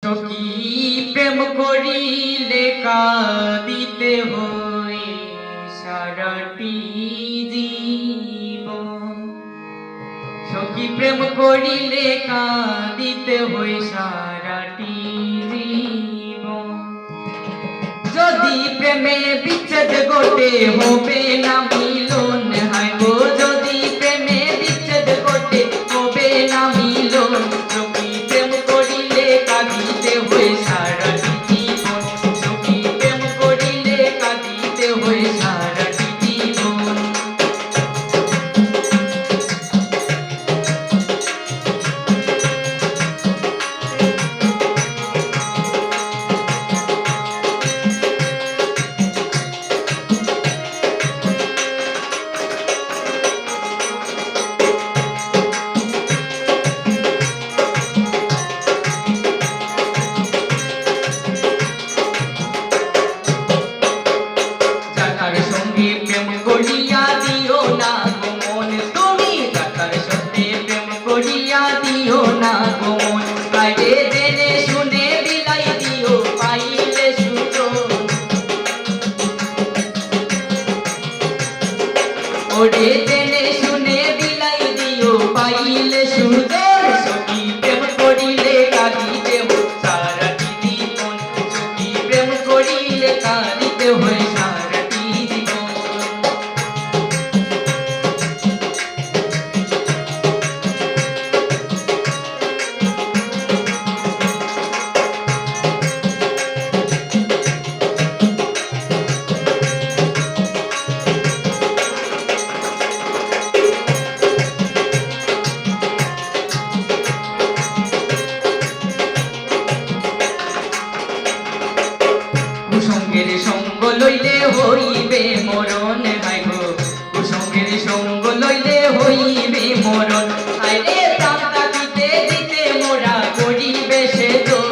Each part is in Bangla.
সখী প্রেম করিলে কাঁদিতে হয় সারাটি জীবন। সখী প্রেম করিলে কাঁদিতে হয় সারাটি জীবন। যদি প্রেমে বিচ্ছেদ ঘটে হবে না মিলন, হায় গো যদি প্রেমে বিচ্ছেদ ঘটে হবে না মিলন। সখী প্রেম করিলে কাঁদিতে হয় সারাটি জীবন। সখী প্রেম করিলে কাঁদিতে হয় সারাটি জীবন। প্রেম করিয়া দিও না গো মন, তুমি তার সাথে প্রেম করিয়া দিও না গো মন। বাইরে জেনে শুনে বিলাই দিও পাইলে সুযোগ, ওরে জেনে শুনে বিলাই দিও পাইলে সুযোগ। সখী প্রেম করিলে কাঁদিতে হয় সারাটি জীবন। সখী প্রেম করিলে কাঁদিতে হয় সারাটি জীবন। কুসঙ্গের সঙ্গ লইলে হইবে মরণ, হায় গো কুসঙ্গের সঙ্গ লইলে হইবে মরণ। আরে প্রাণ থাকিতে দিতে মোরা করিবে সেজন,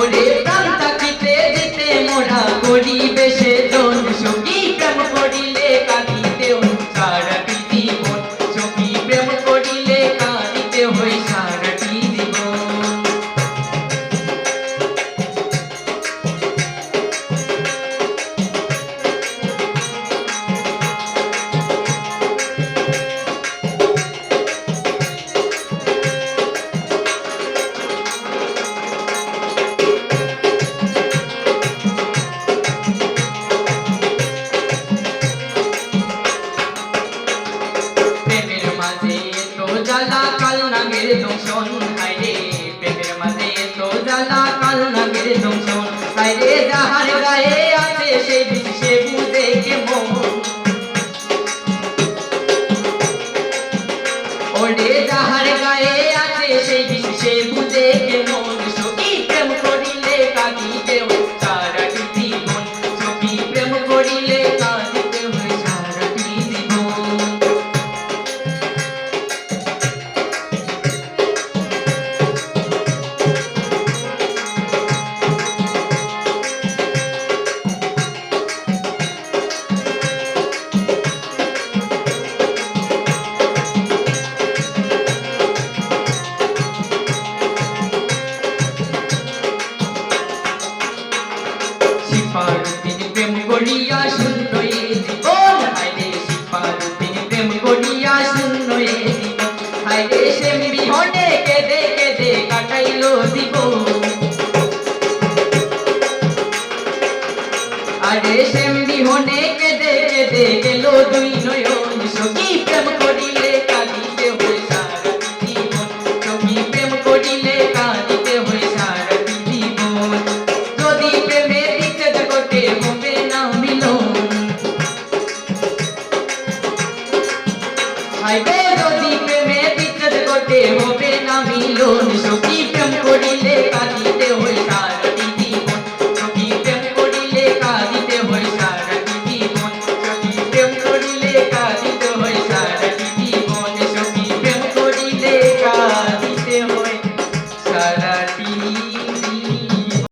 ওরে প্রাণ থাকিতে দিতে মোরা করিবে সেজন। সখী প্রেম করিলে কাঁদিতে হয় সারাটি জীবন। সখী প্রেম করিলে কাঁদিতে হয় সারাটি জীবন। প্রেমের মাঝে তো জ্বালা কাল নাগের দংশন, হায়রে প্রেমের মাঝে তো জ্বালা কাল নাগের দংশন। হায়রে যাহার গায়ে আছে সে বিষ সে বুঝে কেমন, ওরে যাহার গায়ে আছে সেই বিষ সে বুঝে কেমন। সখী প্রেম করিলে কাঁদিতে হয় সারাটি জীবন। সখী প্রেম করিলে কাঁদিতে হয় সারাটি জীবন। শিপারুদ্দিন প্রেম করিয়া শূন্য এ জীবন, হায়রে শিপারুদ্দিন প্রেম করিয়া শূন্য এ জীবন। হায়রে শ্যাম বিহনে কেঁদে কেঁদে কাটাইল জীবন, আরে শ্যাম বিহনে কেঁদে কেঁদে গেল দুই নয়ন। সখী প্রেম